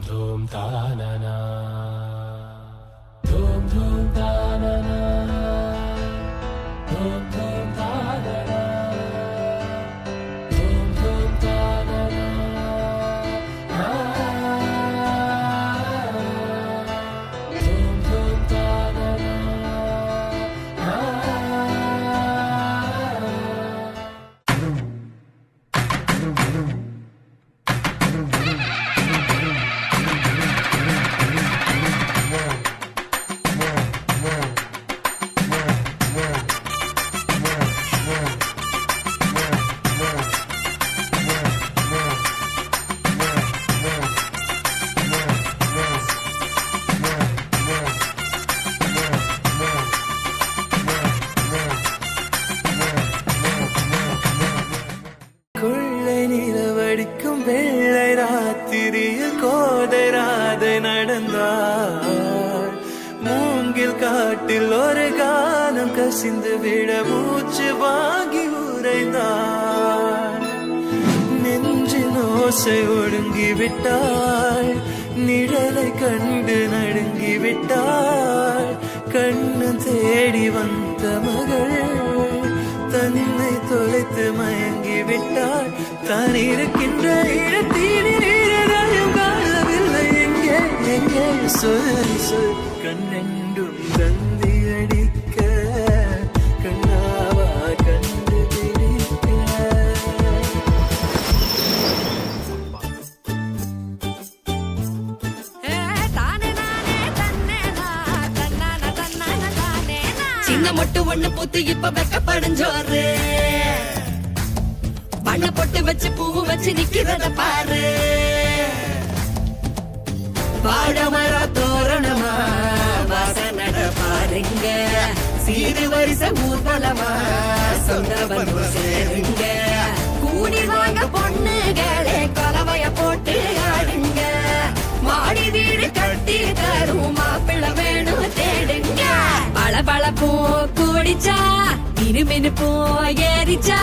धूम तानना धूम धूम तानना धूम धूम तानना धूम धूम तानना धूम धूम तानना கொள்ளை நிலவடிக்கும் வெள்ளை ராத்திரியில் கோதராதை நடந்தாள். மூங்கில் காட்டில் ஒரு காலம் கசிந்து விட மூச்சு வாங்கி உறைந்தாள். நெஞ்சின் ஓசை ஒடுங்கி விட்டாள். நிழலை கண்டு நடுங்கி விட்டாள். கண்ணு தேடி வந்த மகள் தன்னை தொலைத்து மயங்கி விட்டாள். தான் இருக்கின்ற இடத்திலும் காணவில்லை. எங்கே எங்கே சொல் சொல் கண்ணெண்டும் தந்தி அடிக்க கண்ணாவா கண்டு பிடிக்க. சின்ன மொட்டு ஒண்ணு பூத்து இப்ப வெக்கப்படைஞ்சோரு. வண்ண பொட்டு வச்சு பூவு வச்சு நிக்கிறத பாரு. பாடமர தோரணமா வாசனட பாருங்க. சீரு வரிச ஊர்வலமா சொந்த வந்து சேருங்க. கூடி வாங்க பொண்ணுகளே கொலவைய போட்டு ஆடுங்க. மாடி வீடு கட்டி தரும் மாப்பிள்ளை வேணும் தேடுங்க. பளபள பூ கூடிச்சா மினு மினு பூ ஏறிச்சா